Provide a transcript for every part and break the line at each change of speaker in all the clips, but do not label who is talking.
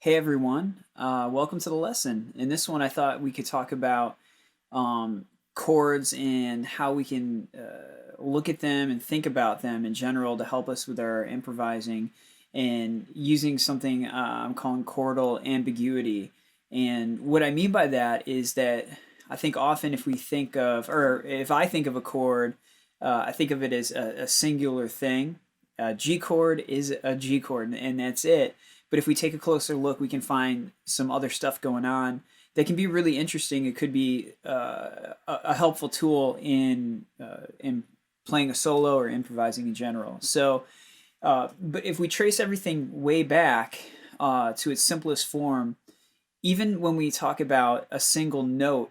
Hey everyone, welcome to the lesson. In this one, I thought we could talk about chords and how we can look at them and think about them in general to help us with our improvising and using something I'm calling chordal ambiguity. And what I mean by that is that I think often if we think of, or if I think of a chord, I think of it as a singular thing. A G chord is a G chord, and that's it. But if we take a closer look, we can find some other stuff going on that can be really interesting. It could be a helpful tool in playing a solo or improvising in general. So, but if we trace everything way back to its simplest form, even when we talk about a single note,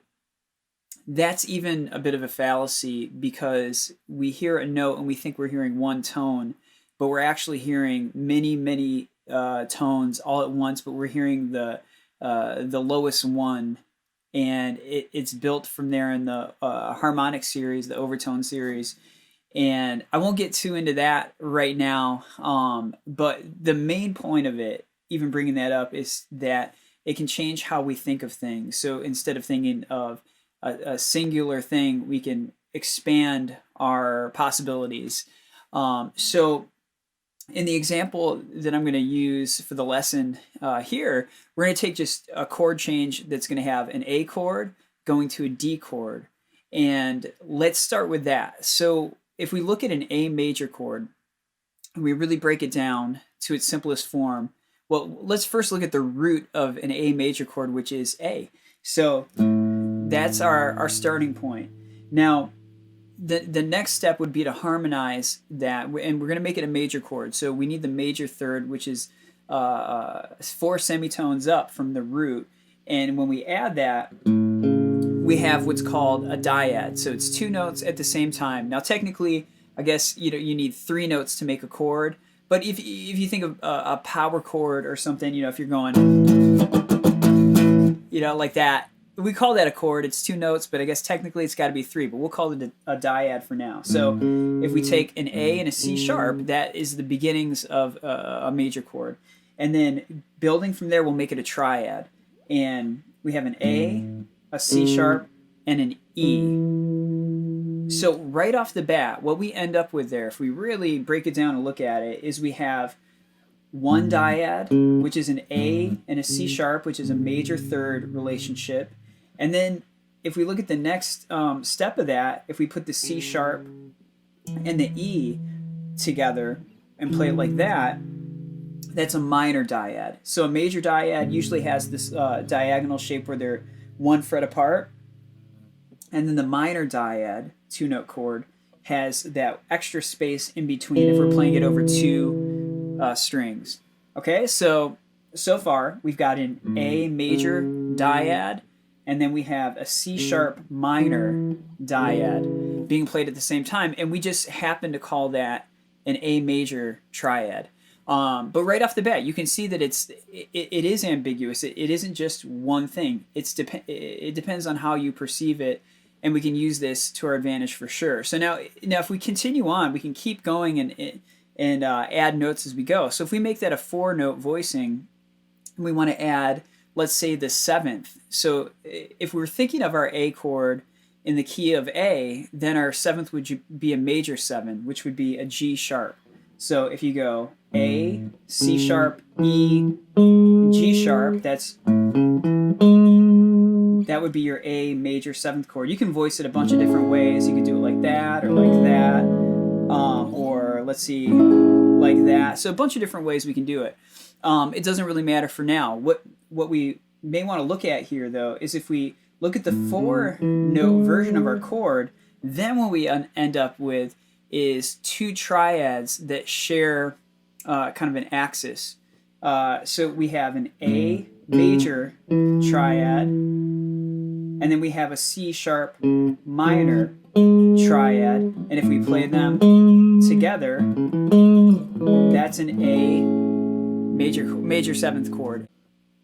that's even a bit of a fallacy because we hear a note and we think we're hearing one tone, but we're actually hearing many tones all at once. But we're hearing the lowest one, and it's built from there in the harmonic series, the overtone series. And I won't get too into that right now. But the main point of it, even bringing that up, is that it can change how we think of things. So instead of thinking of a singular thing, we can expand our possibilities. So in the example that I'm going to use for the lesson here, we're going to take just a chord change that's going to have an A chord going to a D chord. And let's start with that. So if we look at an A major chord, and we really break it down to its simplest form, well, let's first look at the root of an A major chord, which is A. So that's our starting point. Now, the next step would be to harmonize that, and we're going to make it a major chord. So we need the major third, which is 4 semitones up from the root. And when we add that, we have what's called a dyad. So it's 2 notes at the same time. Now, technically, I guess you need 3 notes to make a chord. But if you think of a power chord or something, if you're going, like that, we call that a chord. It's 2 notes, but I guess technically it's got to be 3, but we'll call it a dyad for now. So if we take an A and a C sharp, that is the beginnings of a major chord. And then building from there, we'll make it a triad. And we have an A, a C sharp, and an E. So right off the bat, what we end up with there, if we really break it down and look at it, is we have one dyad, which is an A and a C sharp, which is a major third relationship. And then if we look at the next step of that, if we put the C sharp and the E together and play it like that, that's a minor dyad. So a major dyad usually has this diagonal shape where they're 1 fret apart. And then the minor dyad, 2-note chord, has that extra space in between if we're playing it over 2 strings. Okay, so far we've got an A major dyad, and then we have a C sharp minor dyad being played at the same time, and we just happen to call that an A major triad. But right off the bat, you can see that it is ambiguous. It isn't just one thing. It depends on how you perceive it, and we can use this to our advantage for sure. So now if we continue on, we can keep going and add notes as we go. So if we make that a 4-note voicing, and we want to add, let's say, the 7th. So if we're thinking of our A chord in the key of A, then our 7th would be a major 7, which would be a G sharp. So if you go A, C sharp, E, G sharp, that would be your A major 7th chord. You can voice it a bunch of different ways. You could do it like that, or like that, or let's see, like that. So a bunch of different ways we can do it. It doesn't really matter for now. What we may want to look at here, though, is if we look at the 4-note version of our chord, then what we end up with is 2 triads that share kind of an axis. So we have an A major triad, and then we have a C sharp minor triad, and if we play them together, that's an A major 7th chord.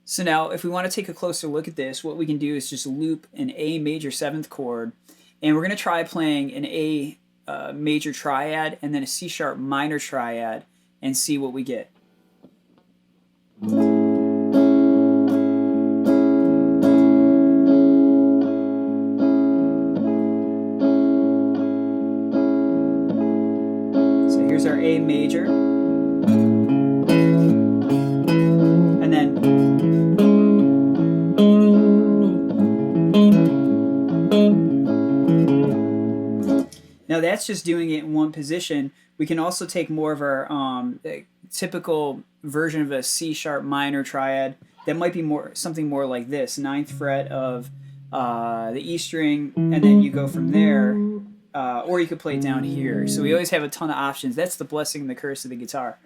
So now if we want to take a closer look at this, what we can do is just loop an A major 7th chord, and we're going to try playing an A major triad and then a C sharp minor triad and see what we get. that's just doing it in one position. We can also take more of our typical version of a C sharp minor triad that might be something more like this: 9th fret of the E string, and then you go from there, or you could play it down here. So we always have a ton of options. That's the blessing and the curse of the guitar.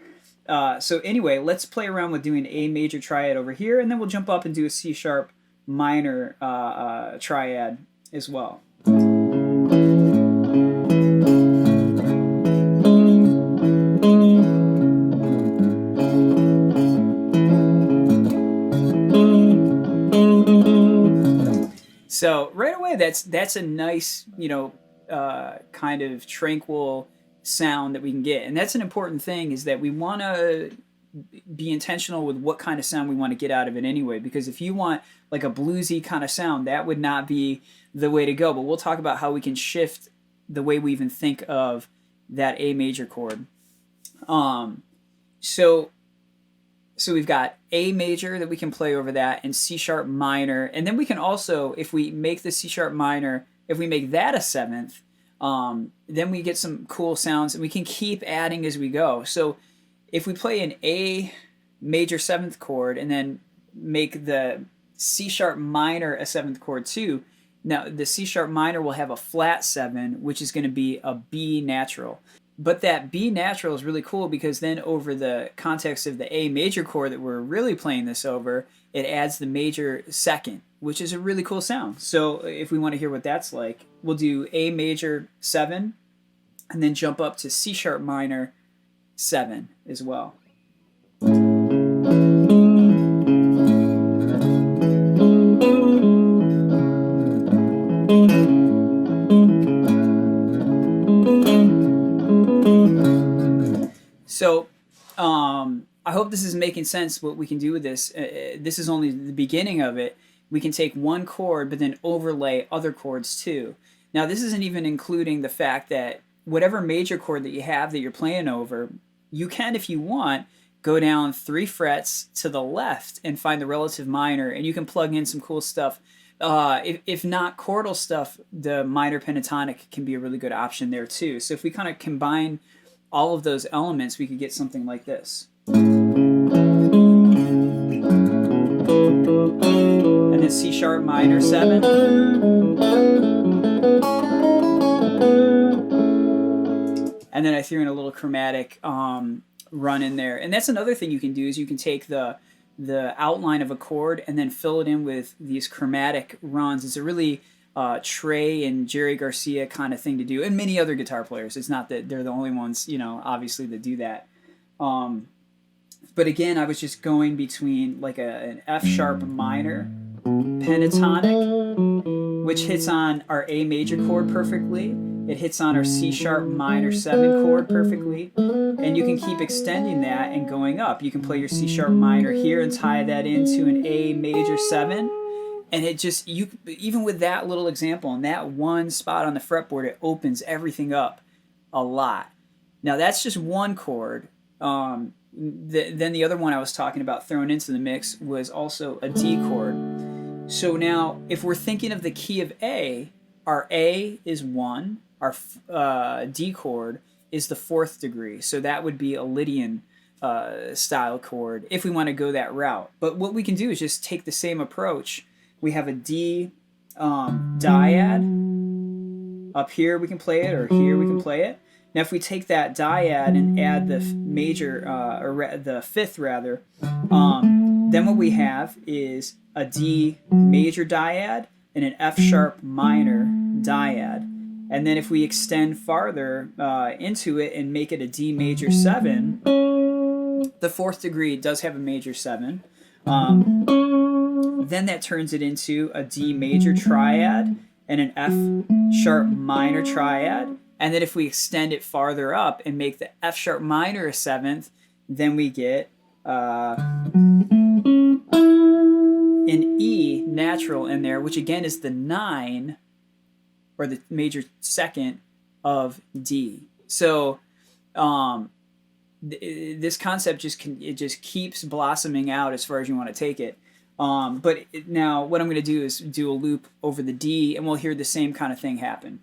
So anyway, let's play around with doing A major triad over here, and then we'll jump up and do a C sharp minor triad as well. So right away, that's a nice, kind of tranquil sound that we can get. And that's an important thing, is that we want to be intentional with what kind of sound we want to get out of it anyway. Because if you want like a bluesy kind of sound, that would not be the way to go. But we'll talk about how we can shift the way we even think of that A major chord. So we've got A major that we can play over that, and C sharp minor. And then we can also, if we make the C sharp minor, if we make that a 7th, then we get some cool sounds, and we can keep adding as we go. So if we play an A major 7th chord and then make the C sharp minor a 7th chord too, now the C sharp minor will have a flat 7, which is going to be a B natural. But that B natural is really cool, because then over the context of the A major chord that we're really playing this over, it adds the major 2nd, which is a really cool sound. So if we want to hear what that's like, we'll do A major 7 and then jump up to C sharp minor 7 as well. So I hope this is making sense what we can do with this. This is only the beginning of it. We can take one chord but then overlay other chords too. Now this isn't even including the fact that whatever major chord that you have that you're playing over, you can, if you want, go down 3 frets to the left and find the relative minor, and you can plug in some cool stuff. If not chordal stuff, the minor pentatonic can be a really good option there too. So if we kind of combine all of those elements, we could get something like this. And then C sharp minor 7. And then I threw in a little chromatic run in there. And that's another thing you can do, is you can take the outline of a chord and then fill it in with these chromatic runs. It's a really Trey and Jerry Garcia kind of thing to do, and many other guitar players. It's not that they're the only ones, obviously, that do that. But again, I was just going between like an F sharp minor pentatonic, which hits on our A major chord perfectly. It hits on our C sharp minor 7 chord perfectly, and you can keep extending that and going up. You can play your C sharp minor here and tie that into an A major 7. And it just, even with that little example and that one spot on the fretboard, it opens everything up a lot. Now that's just one chord. Then the other one I was talking about thrown into the mix was also a D chord. So now if we're thinking of the key of A, our A is 1, our D chord is the 4th degree. So that would be a Lydian style chord if we want to go that route. But what we can do is just take the same approach. We have a D dyad. Up here we can play it, or here we can play it. Now if we take that dyad and add the major, or the 5th rather, then what we have is a D major dyad and an F sharp minor dyad. And then if we extend farther into it and make it a D major 7, the 4th degree does have a major 7. Then that turns it into a D major triad and an F sharp minor triad. And then if we extend it farther up and make the F sharp minor a 7th, then we get an E natural in there, which again is the 9, or the major 2nd of D. So this concept just keeps blossoming out as far as you want to take it. Now what I'm going to do is do a loop over the D, and we'll hear the same kind of thing happen.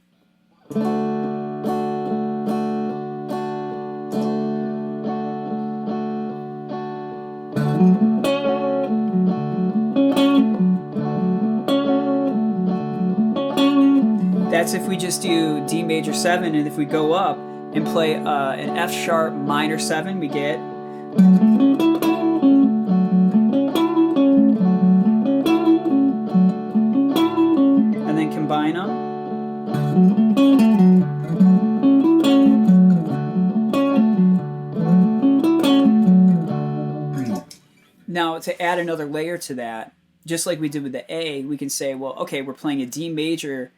That's if we just do D major 7, and if we go up and play an F sharp minor 7, we get. And then combine them. Now, to add another layer to that, just like we did with the A, we can say, well, okay, we're playing a D major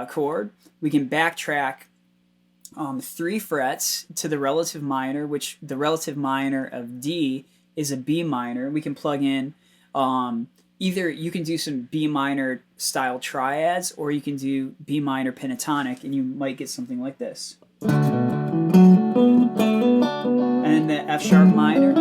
chord. We can backtrack 3 frets to the relative minor, which the relative minor of D is a B minor. We can plug in either you can do some B minor style triads, or you can do B minor pentatonic, and you might get something like this. And then the F sharp minor.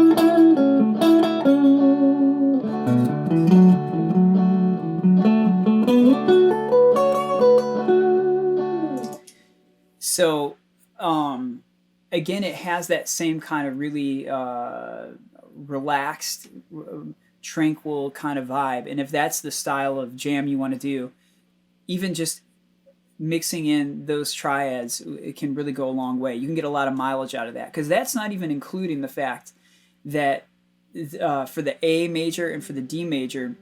So again, it has that same kind of really relaxed, tranquil kind of vibe. And if that's the style of jam you want to do, even just mixing in those triads, it can really go a long way. You can get a lot of mileage out of that, because that's not even including the fact that for the A major and for the D major,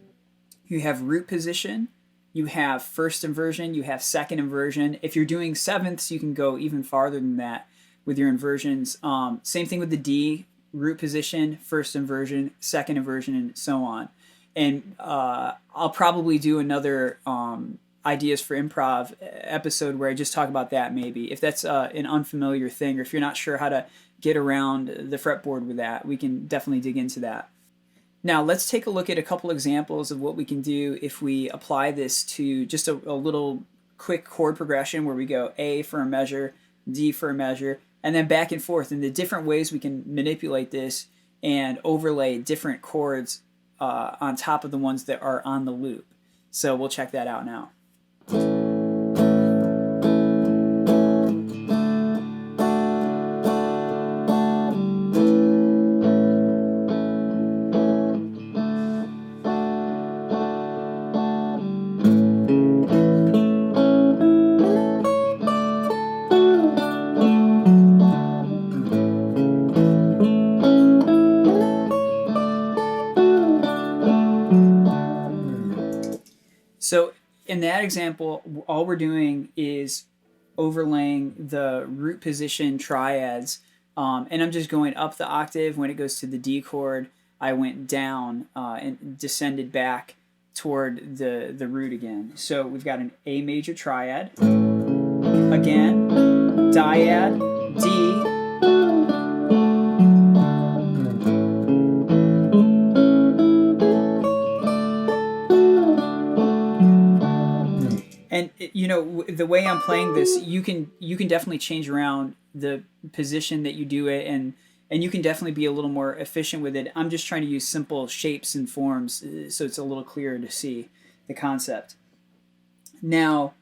you have root position, you have first inversion, you have second inversion. If you're doing sevenths, you can go even farther than that with your inversions. Same thing with the D, root position, first inversion, second inversion, and so on. And I'll probably do another ideas for improv episode where I just talk about that, maybe. If that's an unfamiliar thing, or if you're not sure how to get around the fretboard with that, we can definitely dig into that. Now let's take a look at a couple examples of what we can do if we apply this to just a little quick chord progression where we go A for a measure, D for a measure, and then back and forth, and the different ways we can manipulate this and overlay different chords on top of the ones that are on the loop. So we'll check that out now. So in that example, all we're doing is overlaying the root position triads, and I'm just going up the octave. When it goes to the D chord, I went down and descended back toward the root again. So we've got an A major triad, again, diad, D, and you know, the way I'm playing this, you can definitely change around the position that you do it, and you can definitely be a little more efficient with it. I'm just trying to use simple shapes and forms so it's a little clearer to see the concept. Now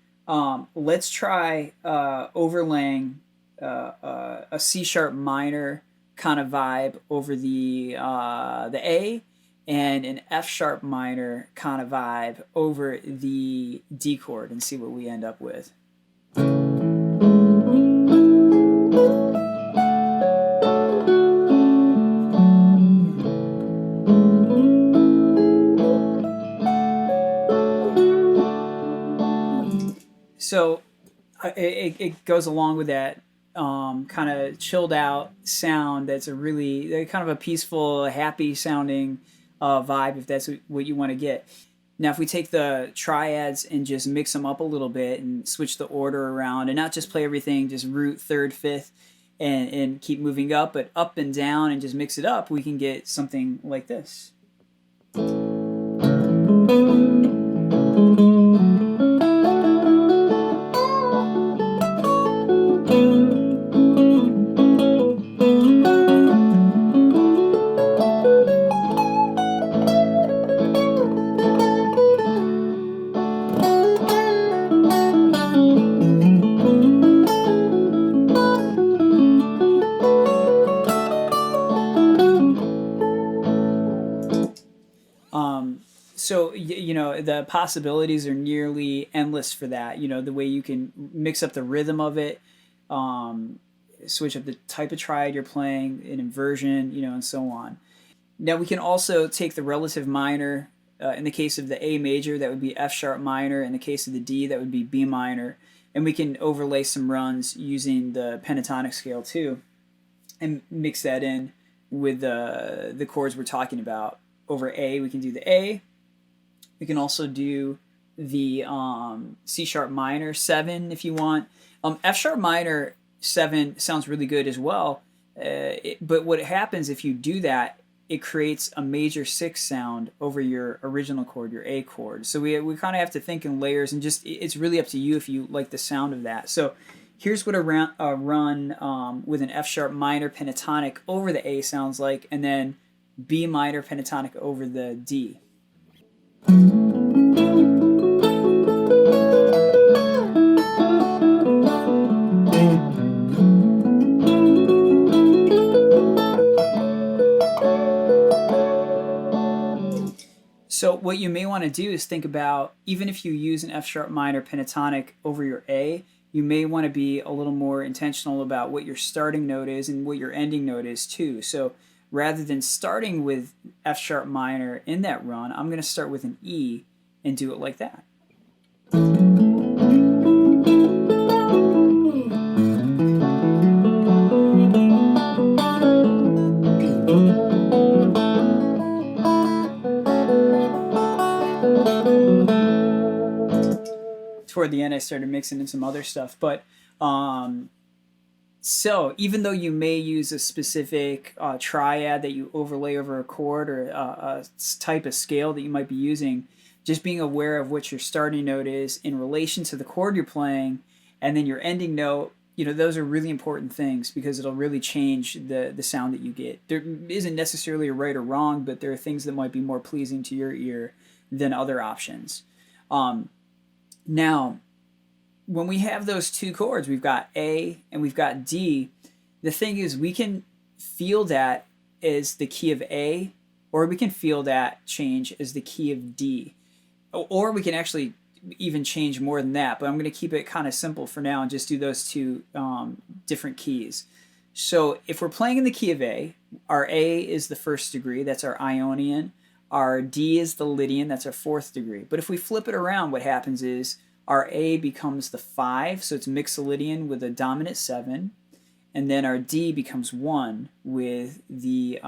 let's try overlaying a C sharp minor kind of vibe over the A, and an F sharp minor kind of vibe over the D chord, and see what we end up with. So it goes along with that kind of chilled out sound. That's a really kind of a peaceful, happy sounding vibe, if that's what you want to get. Now, if we take the triads and just mix them up a little bit and switch the order around, and not just play everything just root, third, fifth, and keep moving up, but up and down, and just mix it up, we can get something like this. So the possibilities are nearly endless for that. The way you can mix up the rhythm of it, um, switch up the type of triad you're playing, an inversion, and so on. Now we can also take the relative minor. In the case of the A major, that would be F sharp minor. In the case of the D, that would be B minor. And we can overlay some runs using the pentatonic scale too, and mix that in with the chords we're talking about. Over A, we can do the A. We can also do the C sharp minor 7 if you want. F sharp minor 7 sounds really good as well. But what happens if you do that, it creates a major 6 sound over your original chord, your A chord. So we kind of have to think in layers, and just it's really up to you if you like the sound of that. So here's what a run with an F sharp minor pentatonic over the A sounds like, and then B minor pentatonic over the D. So what you may want to do is think about, even if you use an F sharp minor pentatonic over your A, you may want to be a little more intentional about what your starting note is and what your ending note is too. So rather than starting with F sharp minor in that run, I'm going to start with an E and do it like that. Toward the end, I started mixing in some other stuff, but so even though you may use a specific triad that you overlay over a chord, or a type of scale that you might be using, just being aware of what your starting note is in relation to the chord you're playing, and then your ending note, those are really important things, because it'll really change the sound that you get. There isn't necessarily a right or wrong, but there are things that might be more pleasing to your ear than other options. Now, when we have those two chords, we've got A and we've got D. The thing is, we can feel that as the key of A, or we can feel that change as the key of D. Or we can actually even change more than that, but I'm going to keep it kind of simple for now and just do those two different keys. So if we're playing in the key of A, our A is the first degree, that's our Ionian. Our D is the Lydian, that's our fourth degree. But if we flip it around, what happens is our A becomes the 5, so it's Mixolydian with a dominant 7. And then our D becomes 1 with the,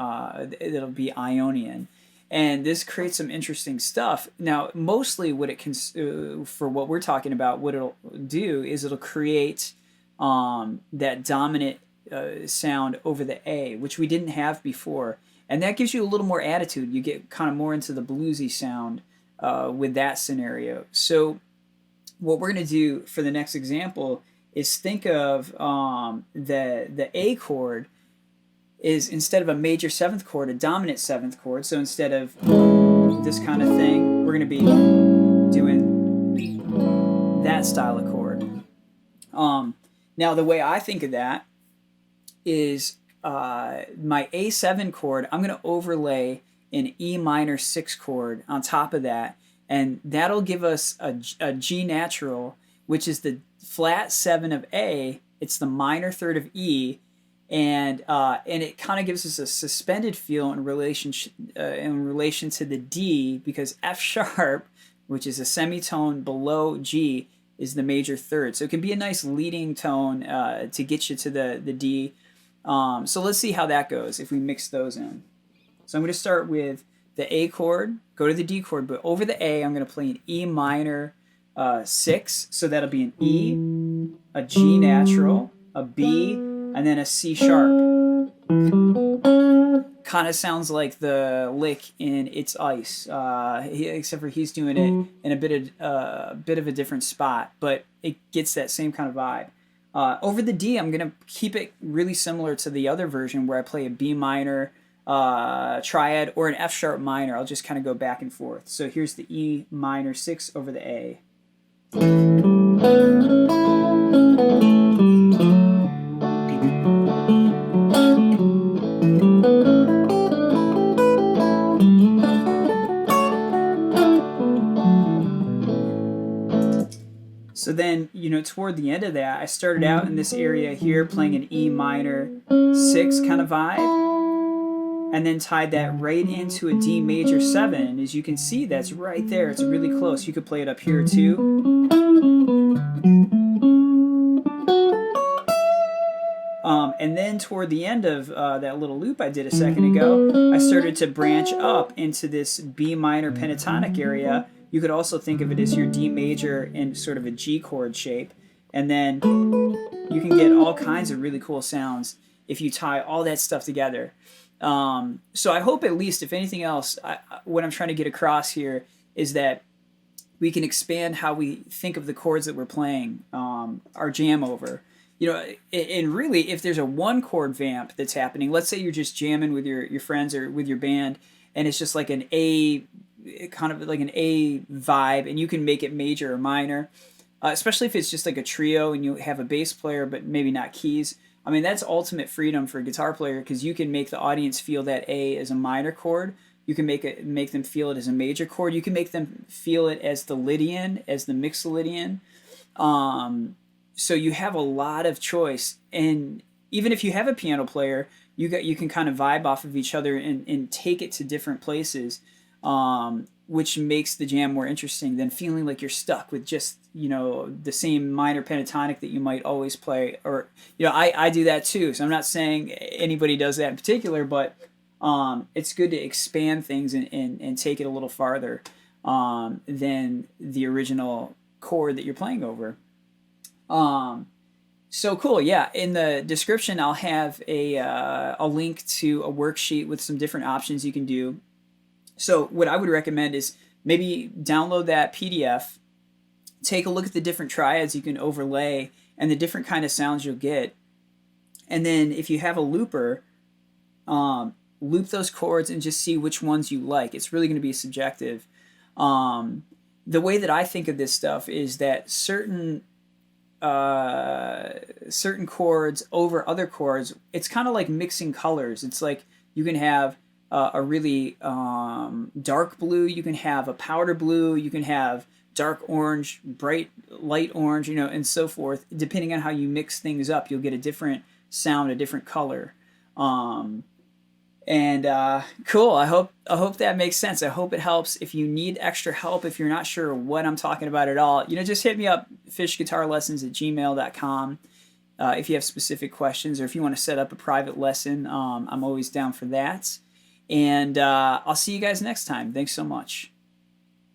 it'll be Ionian. And this creates some interesting stuff. Now, mostly what it can, for what we're talking about, what it'll do is it'll create that dominant sound over the A, which we didn't have before. And that gives you a little more attitude. You get kind of more into the bluesy sound with that scenario. So what we're going to do for the next example is think of the A chord is, instead of a major 7th chord, a dominant 7th chord. So instead of this kind of thing, we're going to be doing that style of chord. Now, the way I think of that is my A7 chord, I'm going to overlay an E minor 6 chord on top of that, and that'll give us a G natural, which is the flat 7 of A. It's the minor 3rd of E, and it kind of gives us a suspended feel in relation to the D, because F sharp, which is a semitone below G, is the major 3rd. So it can be a nice leading tone to get you to the D. So let's see how that goes if we mix those in. So I'm going to start with the A chord, go to the D chord, but over the A, I'm going to play an E minor 6. So that'll be an E, a G natural, a B, and then a C sharp. Kind of sounds like the lick in It's Ice, except for he's doing it in a bit of a different spot, but it gets that same kind of vibe. Over the D, I'm going to keep it really similar to the other version where I play a B minor triad or an F sharp minor. I'll just kind of go back and forth. So here's the E minor 6 over the A. So then, toward the end of that, I started out in this area here playing an E minor 6 kind of vibe, and then tied that right into a D major 7. As you can see, that's right there. It's really close. You could play it up here too. And then toward the end of that little loop I did a second ago, I started to branch up into this B minor pentatonic area. You could also think of it as your D major in sort of a G chord shape. And then you can get all kinds of really cool sounds if you tie all that stuff together. So I hope, at least, if anything else, what I'm trying to get across here is that we can expand how we think of the chords that we're playing our jam over. And really, if there's a one chord vamp that's happening, let's say you're just jamming with your friends or with your band, and it's just like an A, kind of like an A vibe, and you can make it major or minor, especially if it's just like a trio and you have a bass player but maybe not keys. I mean, that's ultimate freedom for a guitar player, because you can make the audience feel that A as a minor chord. You can make them feel it as a major chord. You can make them feel it as the Lydian, as the Mixolydian. So you have a lot of choice, and even if you have a piano player, you can kind of vibe off of each other and take it to different places, which makes the jam more interesting than feeling like you're stuck with just the same minor pentatonic that you might always play. Or I do that too, so I'm not saying anybody does that in particular, but it's good to expand things and take it a little farther than the original chord that you're playing over. So cool. Yeah. In the description, I'll have a link to a worksheet with some different options you can do. So what I would recommend is maybe download that PDF, take a look at the different triads you can overlay and the different kind of sounds you'll get. And then if you have a looper, loop those chords and just see which ones you like. It's really going to be subjective. The way that I think of this stuff is that certain chords over other chords, it's kind of like mixing colors. It's like you can have a really dark blue, you can have a powder blue, you can have dark orange, bright light orange, and so forth. Depending on how you mix things up, you'll get a different sound, a different color. Cool. I hope that makes sense. I hope it helps. If you need extra help, if you're not sure what I'm talking about at all, just hit me up, phishguitarlessons@gmail.com. If you have specific questions, or if you want to set up a private lesson, I'm always down for that. And I'll see you guys next time. Thanks so much.